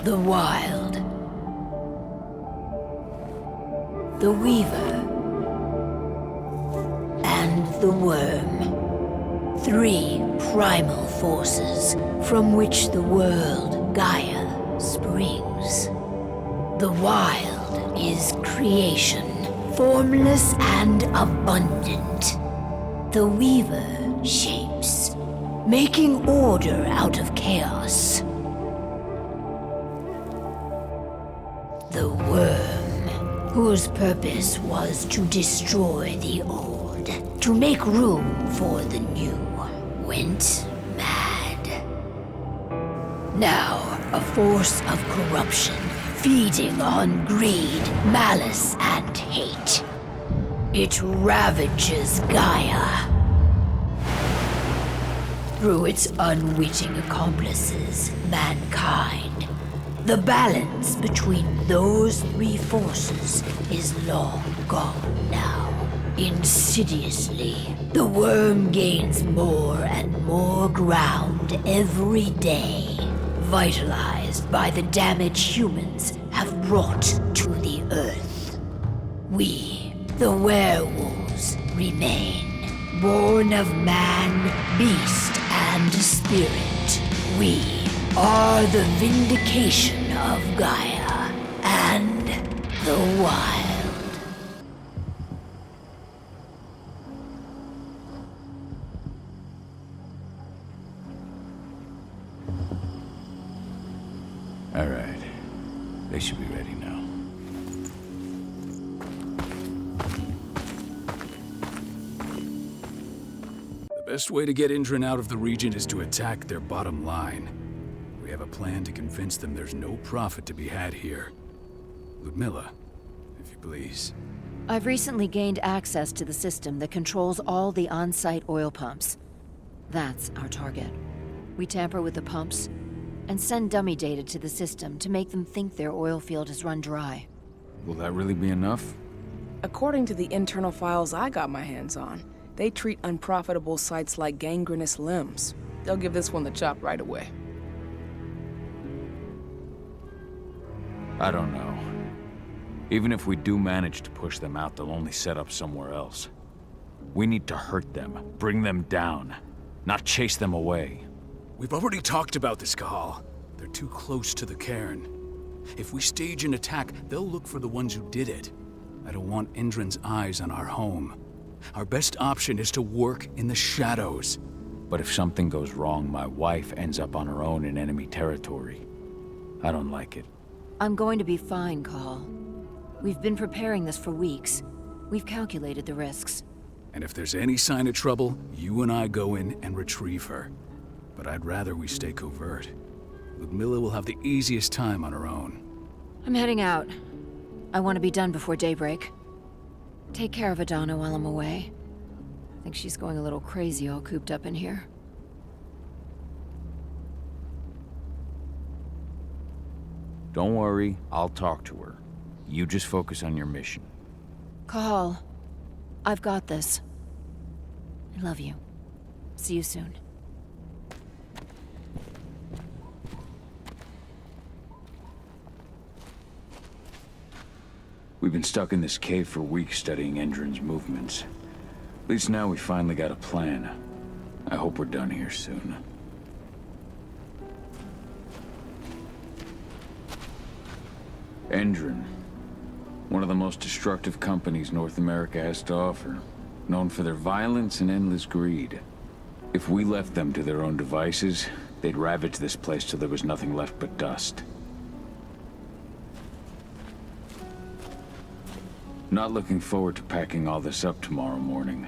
The Wild. The Weaver. And the Worm. 3 primal forces from which the world, Gaia, springs. The Wild is creation, formless and abundant. The Weaver shapes, making order out of chaos. The Worm, whose purpose was to destroy the old, to make room for the new, went mad. Now, a force of corruption, feeding on greed, malice, and hate. It ravages Gaia. Through its unwitting accomplices, mankind. The balance between those 3 forces is long gone now. Insidiously, the Worm gains more and more ground every day, vitalized by the damage humans have brought to the Earth. We, the werewolves, remain, born of man, beast, and spirit. We are the vindication of Gaia and the Wild. All right. They should be ready now. The best way to get Indran out of the region is to attack their bottom line. We have a plan to convince them there's no profit to be had here. Ludmilla, if you please. I've recently gained access to the system that controls all the on-site oil pumps. That's our target. We tamper with the pumps and send dummy data to the system to make them think their oil field has run dry. Will that really be enough? According to the internal files I got my hands on, they treat unprofitable sites like gangrenous limbs. They'll give this one the chop right away. I don't know. Even if we do manage to push them out, they'll only set up somewhere else. We need to hurt them, bring them down, not chase them away. We've already talked about this, Kahal. They're too close to the cairn. If we stage an attack, they'll look for the ones who did it. I don't want Indran's eyes on our home. Our best option is to work in the shadows. But if something goes wrong, my wife ends up on her own in enemy territory. I don't like it. I'm going to be fine, Call. We've been preparing this for weeks. We've calculated the risks. And if there's any sign of trouble, you and I go in and retrieve her. But I'd rather we stay covert. Ludmilla will have the easiest time on her own. I'm heading out. I want to be done before daybreak. Take care of Adana while I'm away. I think she's going a little crazy all cooped up in here. Don't worry, I'll talk to her. You just focus on your mission. Call. I've got this. I love you. See you soon. We've been stuck in this cave for weeks studying Indran's movements. At least now we finally got a plan. I hope we're done here soon. Indran. One of the most destructive companies North America has to offer. Known for their violence and endless greed. If we left them to their own devices, they'd ravage this place till there was nothing left but dust. Not looking forward to packing all this up tomorrow morning.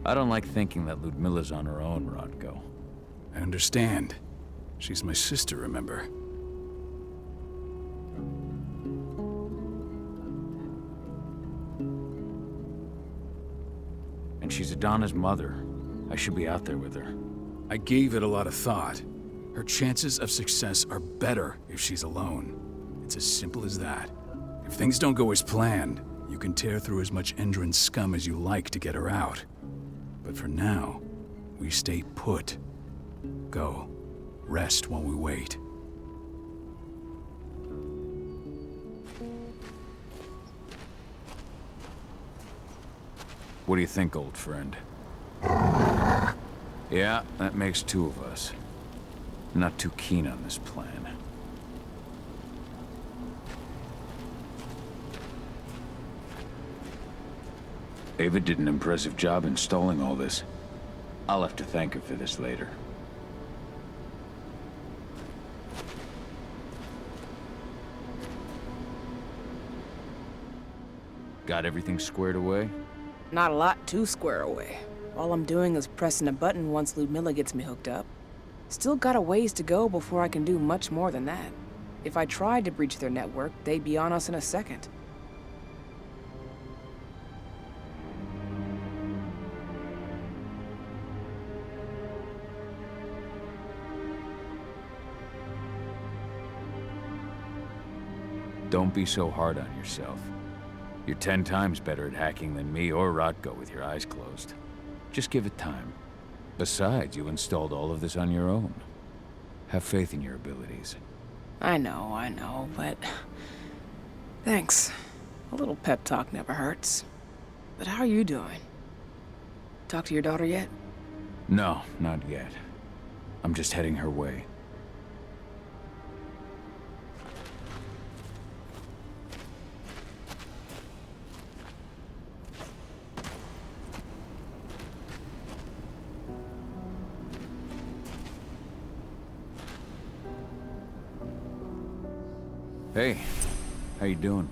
I don't like thinking that Ludmilla's on her own, Rodko. I understand. She's my sister, remember? And she's Adana's mother. I should be out there with her. I gave it a lot of thought. Her chances of success are better if she's alone. It's as simple as that. If things don't go as planned, you can tear through as much Endron scum as you like to get her out. But for now, we stay put. Go. Rest while we wait. What do you think, old friend? Yeah, that makes two of us. Not too keen on this plan. Ava did an impressive job installing all this. I'll have to thank her for this later. Got everything squared away? Not a lot to square away. All I'm doing is pressing a button once Ludmilla gets me hooked up. Still got a ways to go before I can do much more than that. If I tried to breach their network, they'd be on us in a second. Don't be so hard on yourself. You're 10 times better at hacking than me or Rotko with your eyes closed. Just give it time. Besides, you installed all of this on your own. Have faith in your abilities. I know, but... Thanks. A little pep talk never hurts. But how are you doing? Talk to your daughter yet? No, not yet. I'm just heading her way. Hey, how you doing?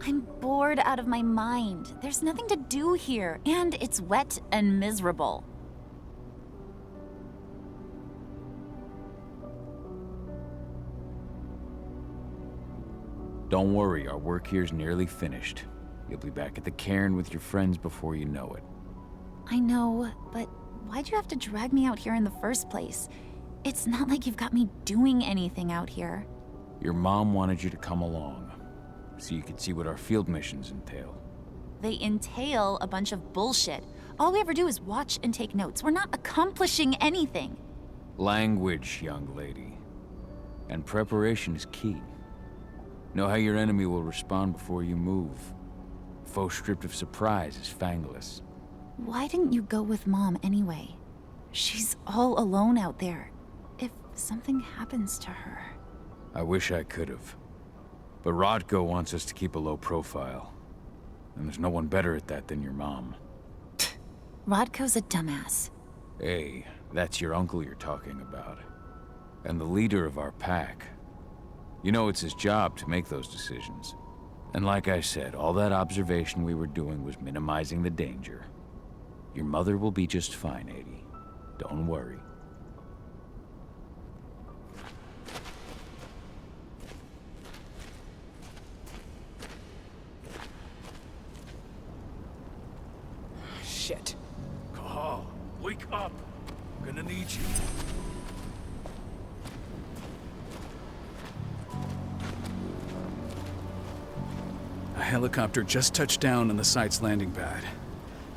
I'm bored out of my mind. There's nothing to do here, and it's wet and miserable. Don't worry, our work here's nearly finished. You'll be back at the cairn with your friends before you know it. I know, but why'd you have to drag me out here in the first place? It's not like you've got me doing anything out here. Your mom wanted you to come along, so you could see what our field missions entail. They entail a bunch of bullshit. All we ever do is watch and take notes. We're not accomplishing anything. Language, young lady. And preparation is key. Know how your enemy will respond before you move. Faux stripped of surprise is fangless. Why didn't you go with Mom anyway? She's all alone out there. If something happens to her... I wish I could have. But Rodko wants us to keep a low profile. And there's no one better at that than your mom. Rodko's a dumbass. Hey, that's your uncle you're talking about. And the leader of our pack. You know it's his job to make those decisions. And like I said, all that observation we were doing was minimizing the danger. Your mother will be just fine, Edie. Don't worry. Shit. Cahal, wake up! I'm gonna need you. A helicopter just touched down on the site's landing pad.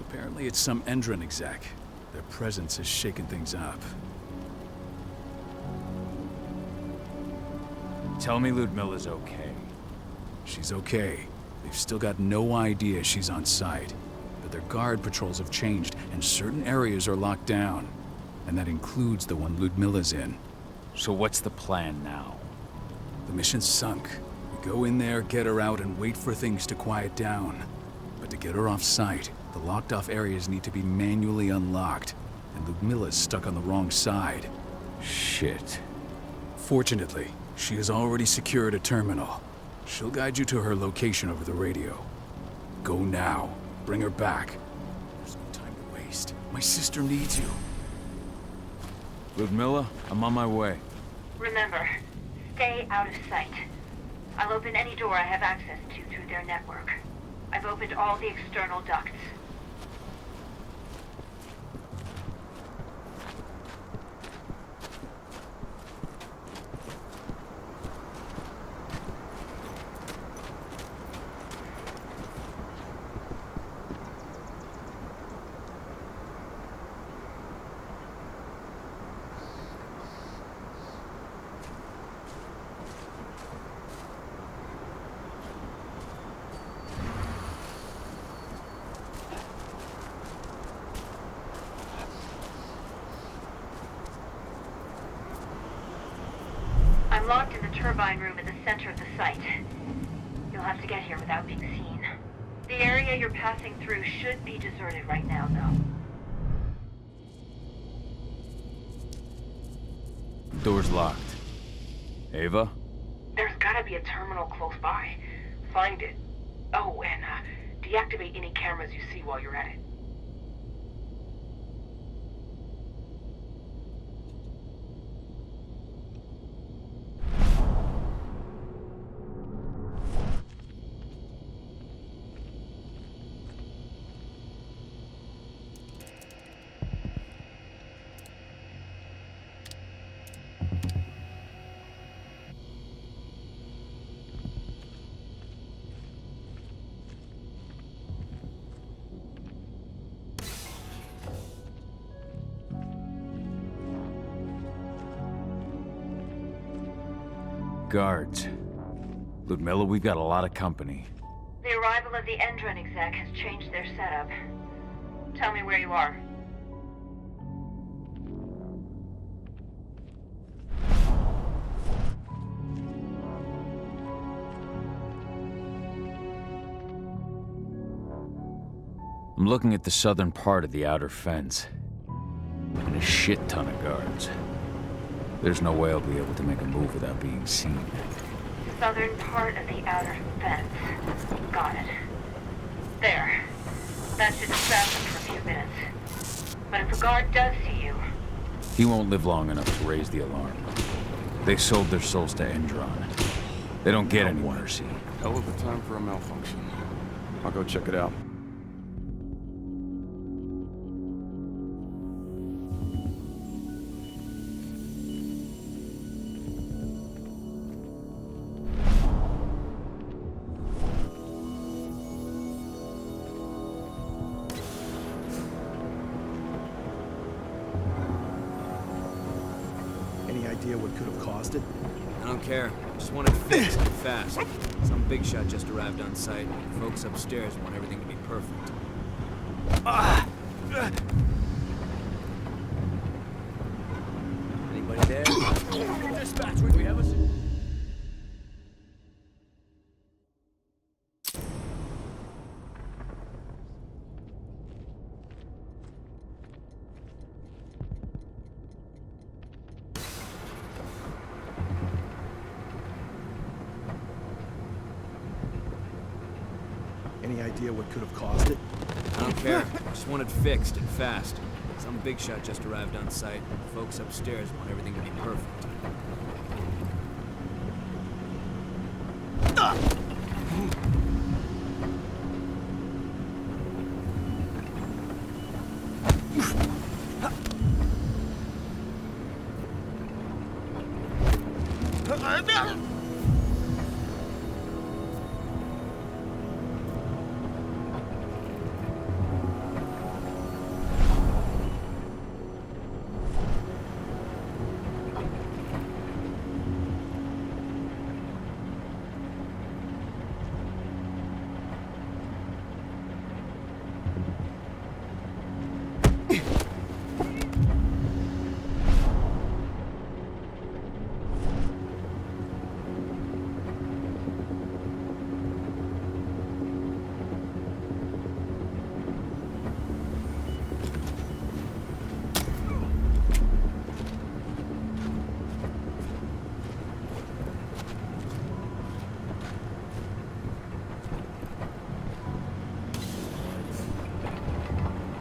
Apparently it's some Endron exec. Their presence has shaken things up. Tell me Ludmilla's okay. She's okay. They've still got no idea she's on site. But their guard patrols have changed, and certain areas are locked down. And that includes the one Ludmilla's in. So what's the plan now? The mission's sunk. We go in there, get her out, and wait for things to quiet down. But to get her off site, the locked-off areas need to be manually unlocked. And Ludmilla's stuck on the wrong side. Shit. Fortunately, she has already secured a terminal. She'll guide you to her location over the radio. Go now. Bring her back. There's no time to waste. My sister needs you. Ludmilla, I'm on my way. Remember, stay out of sight. I'll open any door I have access to through their network. I've opened all the external ducts. locked in the turbine room in the center of the site. You'll have to get here without being seen. The area you're passing through should be deserted right now, though. Door's locked. Ava? There's gotta be a terminal close by. Find it. Oh, and deactivate any cameras you see while you're at it. Guards. Ludmilla, we've got a lot of company. The arrival of the Endron exec has changed their setup. Tell me where you are. I'm looking at the southern part of the outer fence. And a shit ton of guards. There's no way I'll be able to make a move without being seen. Southern part of the outer fence. Got it. There. That should distract them for a few minutes. But if a guard does see you... He won't live long enough to raise the alarm. They sold their souls to Endron. They don't get any mercy. Hell of a time for a malfunction. I'll go check it out. Any idea what could have caused it? I don't care. Just want it fixed and fast. Some big shot just arrived on site. Folks upstairs want everything to be perfect. Anybody there? Dispatch, we have a... Any idea what could have caused it? I don't care. Just want it fixed and fast. Some big shot just arrived on site. Folks upstairs want everything to be perfect.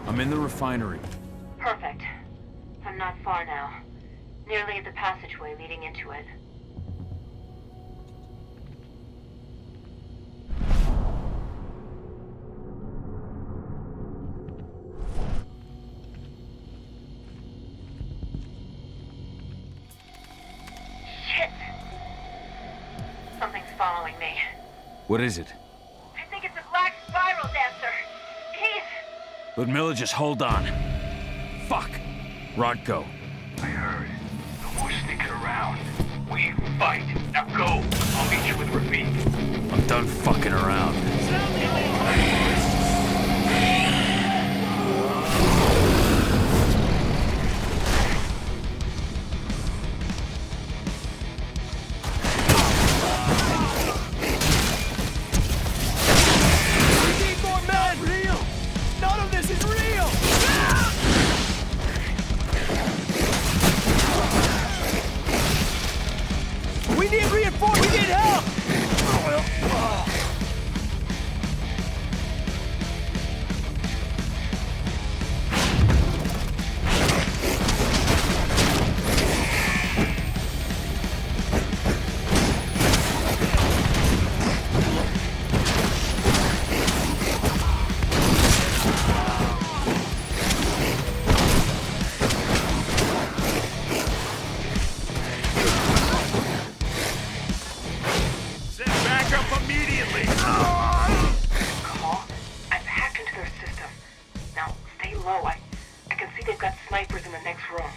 I'm in the refinery. Perfect. I'm not far now. Nearly at the passageway leading into it. Shit! Something's following me. What is it? I think it's a black spiral dancer. He's... Ludmilla, just hold on. Fuck. Rodko. I heard. No more sneaking around. We fight. Now go. I'll meet you with Rafik. I'm done fucking around. snipers in the next room.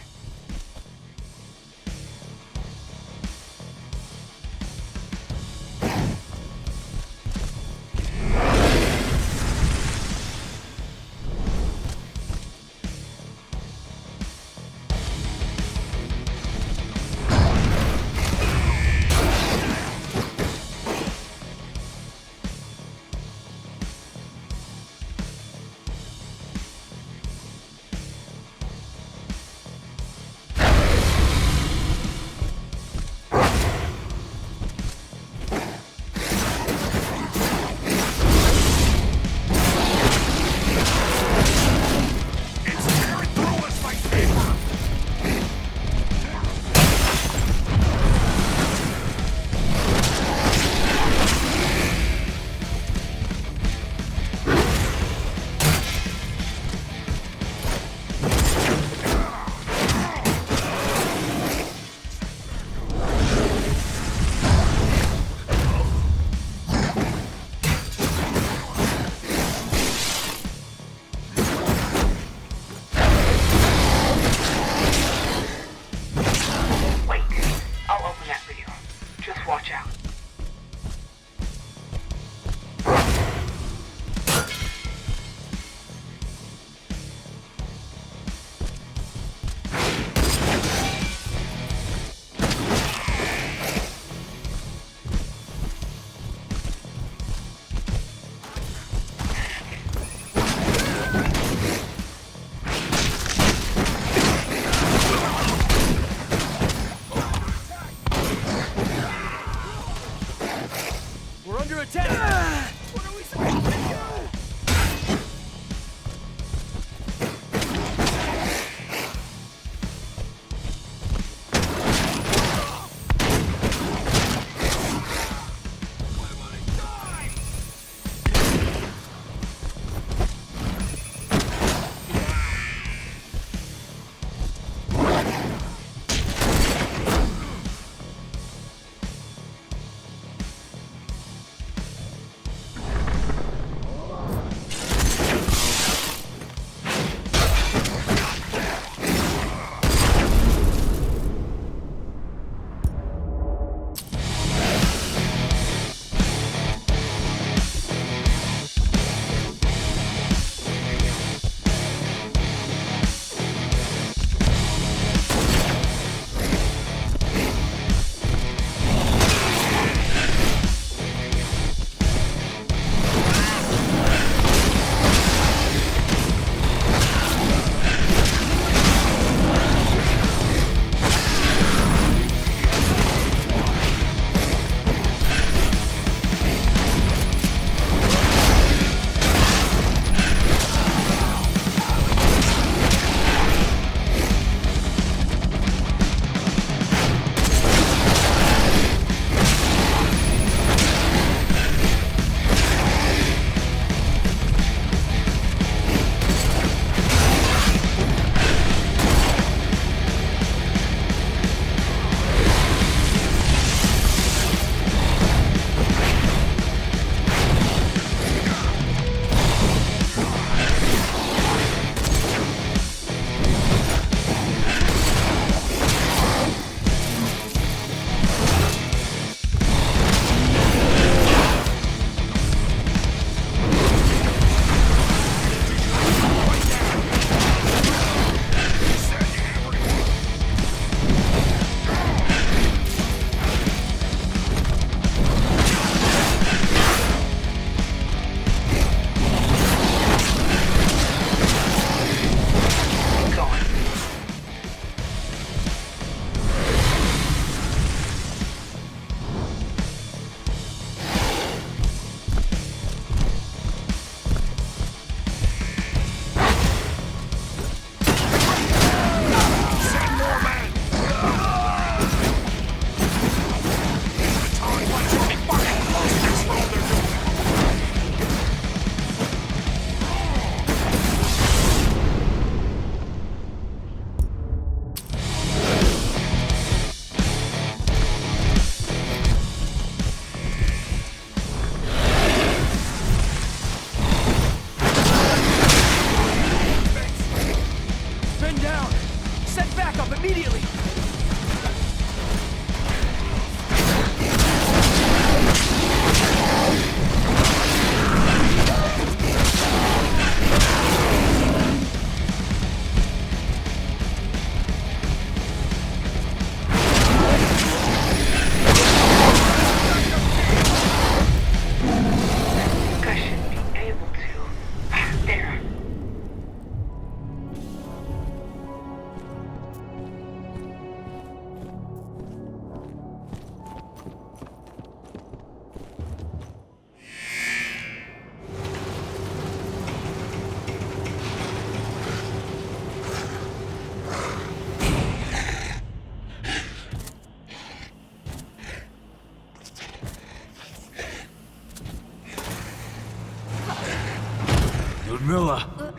Milla!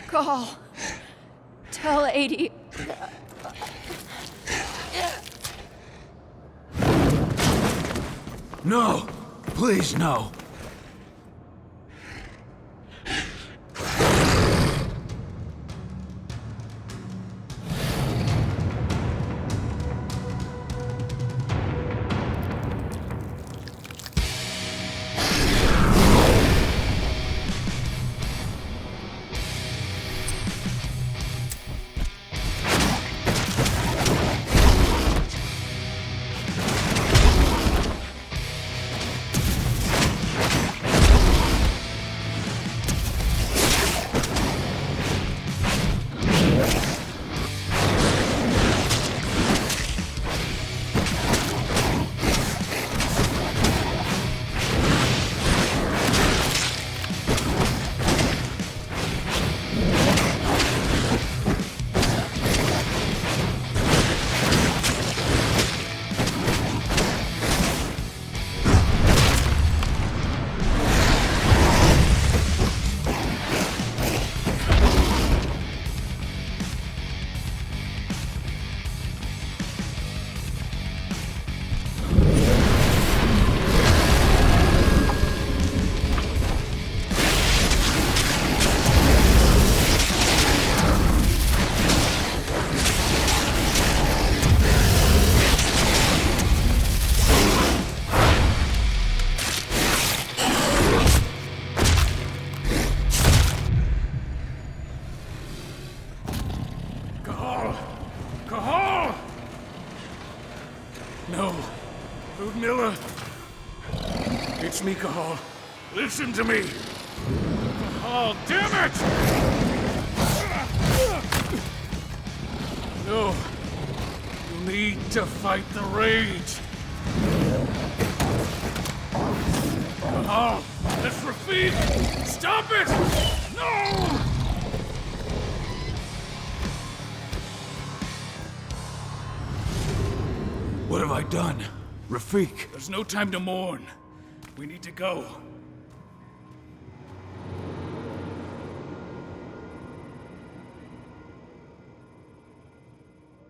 Call. Tell 80. No! Please, no! No. Ludmilla. It's me, Cahal. Listen to me. Cahal, damn it! No. You need to fight the rage. Cahal, that's Rafik! Stop it! No! What have I done? Rafik! There's no time to mourn. We need to go.